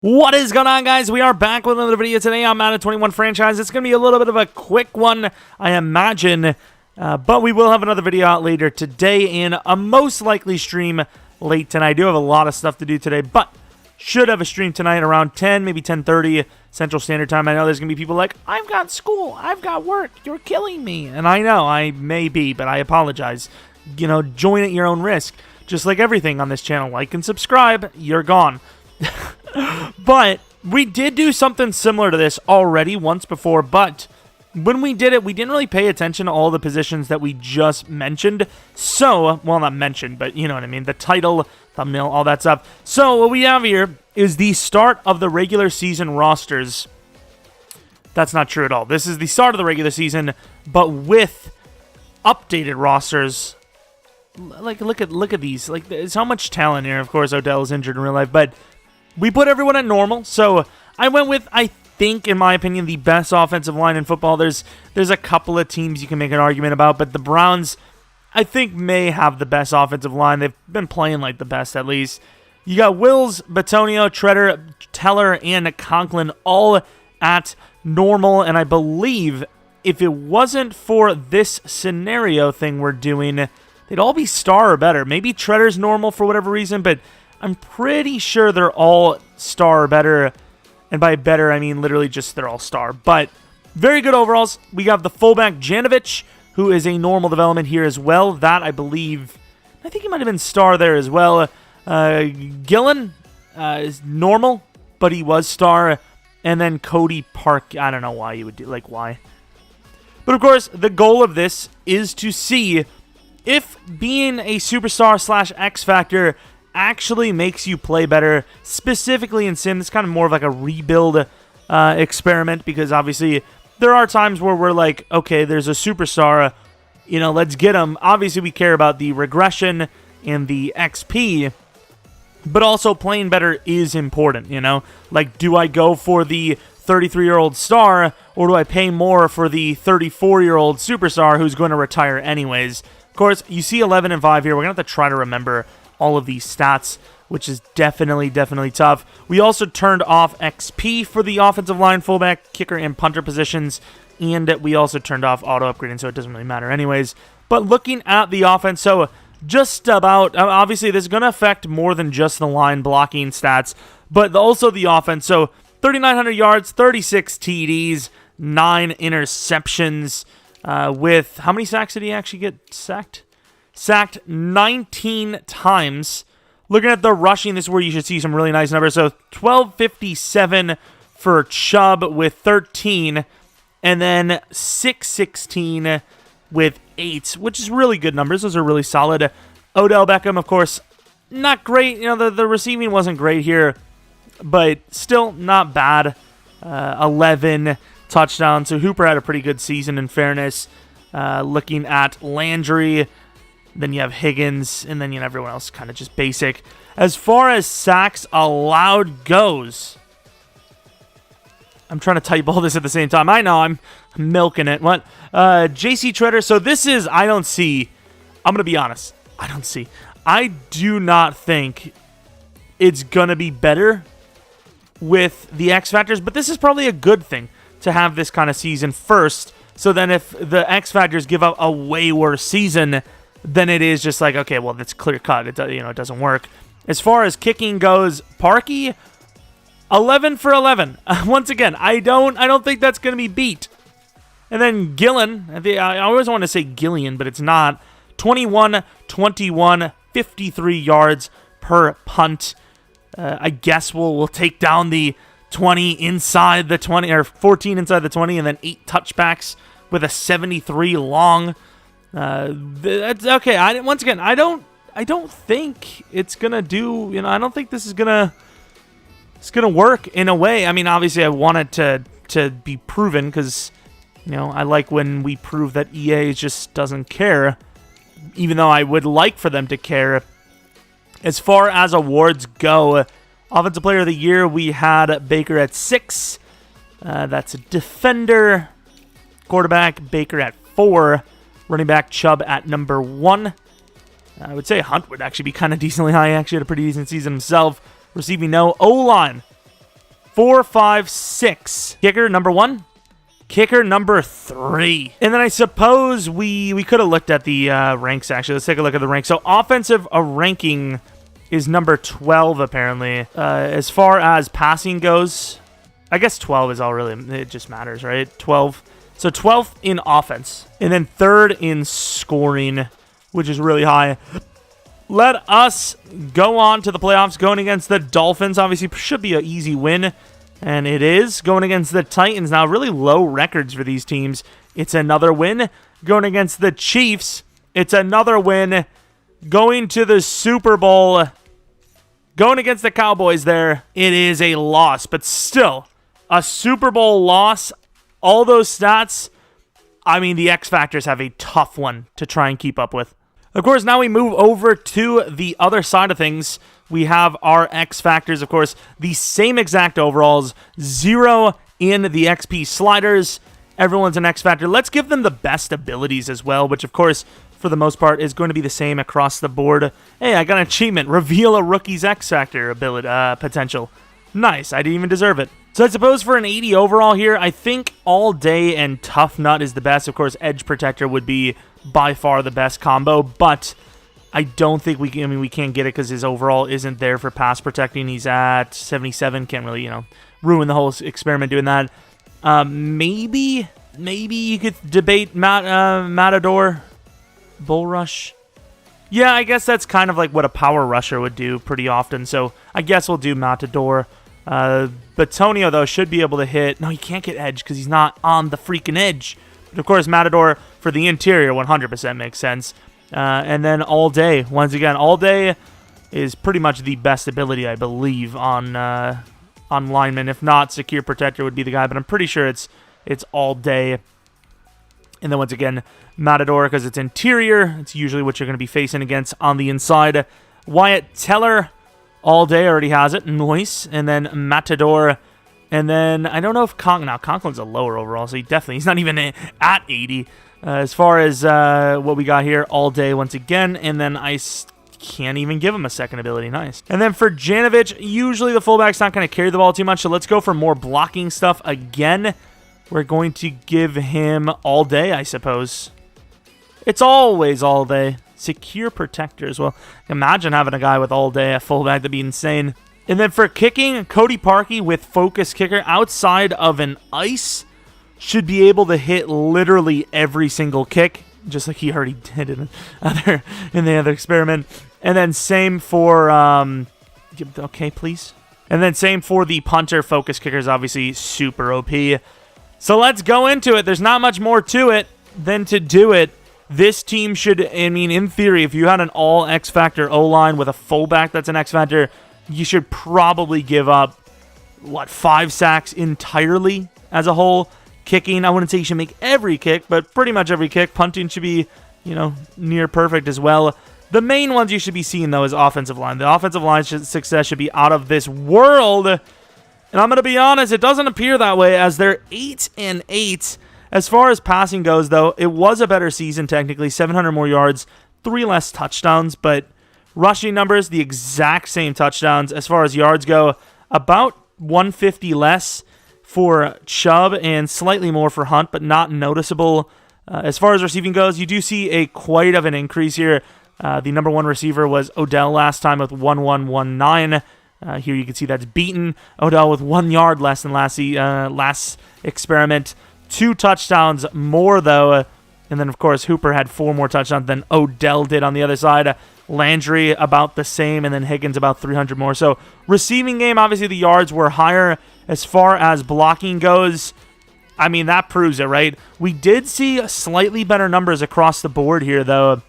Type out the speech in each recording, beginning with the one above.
What is going on, guys? We are back with another video today on Madden 21 franchise. It's going to be a little bit of a quick one, I imagine, but we will have another video out later today and a most likely stream late tonight. I do have a lot of stuff to do today, but should have a stream tonight around 10, maybe 10:30 Central Standard Time. I know there's going to be people like, I've got school, I've got work, you're killing me. And I know, I may be, but I apologize. You know, join at your own risk. Just like everything on this channel, like and subscribe, you're gone. But we did do something similar to this already once before, but when we did it, we didn't really pay attention to all the positions that we just mentioned. So, well, not mentioned, but you know what I mean, the title, thumbnail, all that stuff. So what we have here is the start of the regular season rosters. That's not true at all. This is the start of the regular season, but with updated rosters. Like, look at these. Like, there's so much talent here. Of course, Odell is injured in real life, but we put everyone at normal, so I went with, I think, in my opinion, the best offensive line in football. There's a couple of teams you can make an argument about, but the Browns, I think, may have the best offensive line. They've been playing like the best, at least. You got Wills, Batonio, Treader, Teller, and Conklin all at normal, and I believe if it wasn't for this scenario thing we're doing, they'd all be star or better. Maybe Treader's normal for whatever reason, but I'm pretty sure they're all star or better. And by better, I mean literally just they're all star. But very good overalls. We have the fullback Janovich, who is a normal development here as well. That, I believe, I think he might have been star there as well. Gillen is normal, but he was star. And then Cody Park, I don't know why you would do, like, why. But of course, the goal of this is to see if being a superstar slash X Factor actually makes you play better, specifically in Sim. It's kind of more of like a rebuild experiment, because obviously there are times where we're like, okay, there's a superstar, you know, let's get him. Obviously we care about the regression and the XP, but also playing better is important, you know? Like, do I go for the 33-year-old star, or do I pay more for the 34-year-old superstar who's going to retire anyways? Of course, you see 11 and 5 here. We're going to have to try to remember all of these stats, which is definitely tough. We also turned off XP for the offensive line, fullback, kicker, and punter positions, and we also turned off auto upgrading, so it doesn't really matter anyways. But looking at the offense, so just about, obviously this is going to affect more than just the line blocking stats, but also the offense. So 3,900 yards, 36 TDs, 9 interceptions, with, how many sacks did he actually get sacked? Sacked 19 times. Looking at the rushing, this is where you should see some really nice numbers. So 1,257 for Chubb with 13, and then 616 with 8, which is really good numbers. Those are really solid. Odell Beckham, of course, not great. You know, the receiving wasn't great here, but still not bad. 11 touchdowns. So Hooper had a pretty good season, in fairness. Looking at Landry, then you have Higgins, and then you have everyone else kind of just basic. As far as sacks allowed goes, I'm trying to type all this at the same time. I know, I'm milking it. What? JC Treader. So this is, I don't see, I'm going to be honest, I do not think it's going to be better with the X Factors, but this is probably a good thing to have this kind of season first. So then if the X Factors give up a way worse season, then it is just like, okay, well, that's clear cut. It doesn't work. As far as kicking goes, Parkey, 11 for 11. Once again, I don't think that's going to be beat. And then Gillen, I always want to say Gillian, but it's not. 21, 21, 53 yards per punt. I guess we'll take down the 20 inside the 20, or 14 inside the 20, and then 8 touchbacks with a 73 long. That's okay. Once again, I don't think it's gonna do. You know, I don't think this is gonna work in a way. I mean, obviously, I want it to be proven, because you know I like when we prove that EA just doesn't care, even though I would like for them to care. As far as awards go, Offensive Player of the Year, we had Baker at 6. That's a defender. Quarterback, Baker at 4. Running back, Chubb at number 1. I would say Hunt would actually be kind of decently high. He actually had a pretty decent season himself. Receiving, no. O-line, 4, 5, 6. Kicker number 1. Kicker number 3. And then I suppose we could have looked at the ranks, actually. Let's take a look at the ranks. So offensive ranking is number 12, apparently. As far as passing goes, I guess 12 is all really, it just matters, right? 12. So 12th in offense. And then 3rd in scoring, which is really high. Let us go on to the playoffs. Going against the Dolphins, obviously, should be an easy win. And it is. Going against the Titans. Now, really low records for these teams. It's another win. Going against the Chiefs. It's another win. Going to the Super Bowl. Going against the Cowboys there. It is a loss. But still, a Super Bowl loss. All those stats. I mean, the X Factors have a tough one to try and keep up with. Of course, now we move over to the other side of things. We have our X Factors, of course, the same exact overalls, 0 in the XP sliders. Everyone's an X Factor. Let's give them the best abilities as well, which, of course, for the most part, is going to be the same across the board. Hey, I got an achievement. Reveal a rookie's X Factor ability potential. Nice. I didn't even deserve it. So I suppose for an 80 overall here, I think All Day and Tough Nut is the best. Of course, Edge Protector would be by far the best combo, but I don't think we can, I mean, we can't get it because his overall isn't there for pass protecting. He's at 77. Can't really, ruin the whole experiment doing that. Maybe you could debate Matador, Bull Rush. Yeah, I guess that's kind of like what a power rusher would do pretty often. So I guess we'll do Matador. Batonio, though, should be able to hit. No, he can't get edge because he's not on the freaking edge. But of course, Matador for the interior 100% makes sense. And then All Day. Once again, All Day is pretty much the best ability, I believe, on linemen. If not, Secure Protector would be the guy, but I'm pretty sure it's All Day. And then once again, Matador, because it's interior. It's usually what you're going to be facing against on the inside. Wyatt Teller, All Day already has it. Nice. And then Matador. And then, I don't know if Conklin's a lower overall, so he's not even at 80. As far as what we got here, All Day once again. And then I can't even give him a second ability. Nice. And then for Janovich, usually the fullback's not going to carry the ball too much, so let's go for more blocking stuff again. We're going to give him All Day, I suppose. It's always All Day. Secure Protectors. Well, imagine having a guy with All Day at fullback. That'd be insane. And then for kicking, Cody Parkey with Focus Kicker outside of an ice should be able to hit literally every single kick, just like he already did in the other experiment. And then same for okay, please. And then same for the punter. Focus Kicker is obviously super OP. So let's go into it. There's not much more to it than to do it. This team should, I mean, in theory, if you had an all X Factor O-line with a fullback that's an X Factor, you should probably give up, 5 sacks entirely as a whole. Kicking, I wouldn't say you should make every kick, but pretty much every kick. Punting should be, near perfect as well. The main ones you should be seeing, though, is offensive line. The offensive line success should be out of this world. And I'm going to be honest, it doesn't appear that way as they're 8-8. As far as passing goes, though, it was a better season, technically. 700 more yards, 3 less touchdowns, but rushing numbers, the exact same touchdowns. As far as yards go, about 150 less for Chubb and slightly more for Hunt, but not noticeable. As far as receiving goes, you do see quite of an increase here. The number 1 receiver was Odell last time with 1119. Here you can see that's beaten. Odell with 1 yard less than last experiment. 2 touchdowns more, though. And then, of course, Hooper had 4 more touchdowns than Odell did on the other side. Landry about the same, and then Higgins about 300 more. So receiving game, obviously the yards were higher. As far as blocking goes, I mean, that proves it, right? We did see slightly better numbers across the board here, though,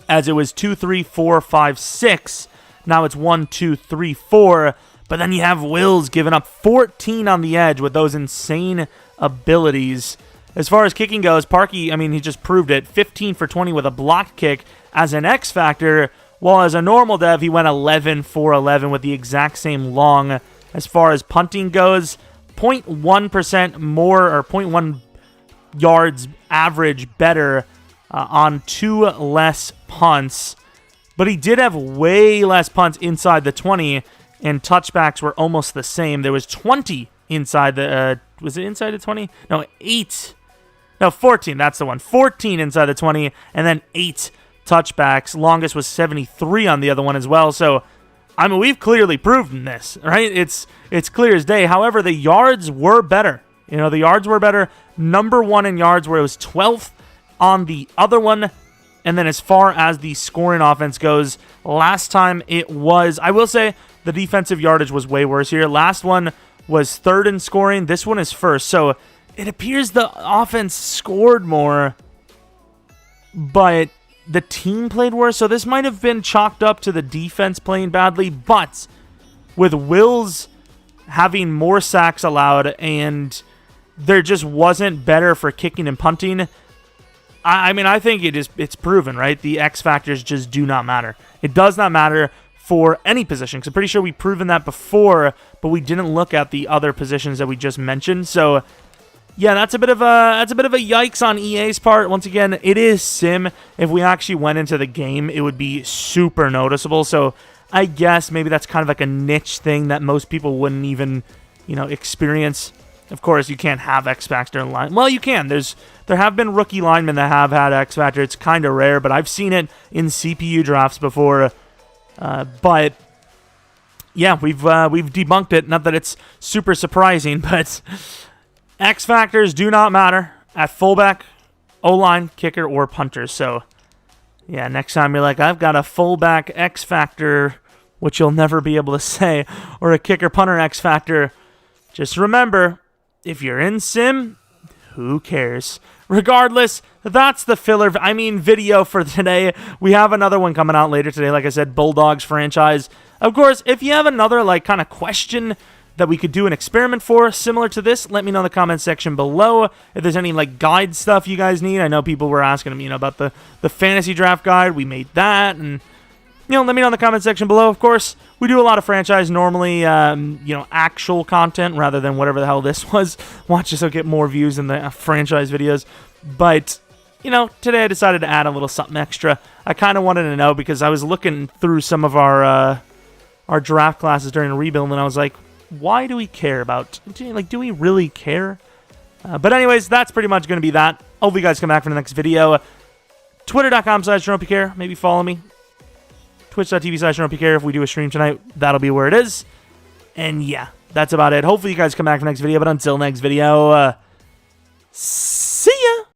as it was 2, 3, 4, 5, 6. Now it's 1, 2, 3, 4. But then you have Wills giving up 14 on the edge with those insane abilities. As far as kicking goes, Parkey, I mean, he just proved it. 15 for 20 with a block kick as an X Factor, while as a normal dev, he went 11 for 11 with the exact same long. As far as punting goes, 0.1% more, or 0.1 yards average better on 2 less punts. But he did have way less punts inside the 20. and touchbacks were almost the same. There was 20 inside the, was it inside the 20? No, 8. No, 14, that's the one. 14 inside the 20, and then 8 touchbacks. Longest was 73 on the other one as well. So, I mean, we've clearly proven this, right? It's clear as day. However, the yards were better. You know, the yards were better. Number 1 in yards, where it was 12th on the other one. And then as far as the scoring offense goes, last time it was, I will say, the defensive yardage was way worse here. Last one was 3rd in scoring. This one is 1st. So it appears the offense scored more, but the team played worse. So this might have been chalked up to the defense playing badly. But with Wills having more sacks allowed and there just wasn't better for kicking and punting, I mean, I think it's proven, right? The X factors just do not matter. It does not matter for any position, because I'm pretty sure we've proven that before, but we didn't look at the other positions that we just mentioned. So, yeah, that's a bit of a yikes on EA's part. Once again, it is sim. If we actually went into the game, it would be super noticeable. So, I guess maybe that's kind of like a niche thing that most people wouldn't even, experience. Of course, you can't have X Factor in line. Well, you can. There have been rookie linemen that have had X Factor. It's kind of rare, but I've seen it in CPU drafts before. But yeah, we've debunked it. Not that it's super surprising, but X Factors do not matter at fullback, O-line, kicker, or punter. So yeah, next time you're like, I've got a fullback X Factor, which you'll never be able to say, or a kicker punter X Factor, just remember, if you're in sim, who cares? Regardless, that's the video for today. We have another one coming out later today. Like I said, Bulldogs franchise. Of course, if you have another kind of question that we could do an experiment for similar to this, let me know in the comment section below. If there's any guide stuff you guys need, I know people were asking me, about the fantasy draft guide. We made that, and let me know in the comment section below. Of course, we do a lot of franchise normally, actual content rather than whatever the hell this was. Watch this, I'll get more views than the franchise videos. But, today I decided to add a little something extra. I kind of wanted to know because I was looking through some of our draft classes during the rebuild, and I was like, why do we care about, do we really care? But anyways, that's pretty much going to be that. Hope you guys come back for the next video. Twitter.com/Jeromepkr. Maybe follow me. Twitch.tv/Jeromepkr. If we do a stream tonight, that'll be where it is. And yeah, that's about it. Hopefully you guys come back for the next video. But until next video,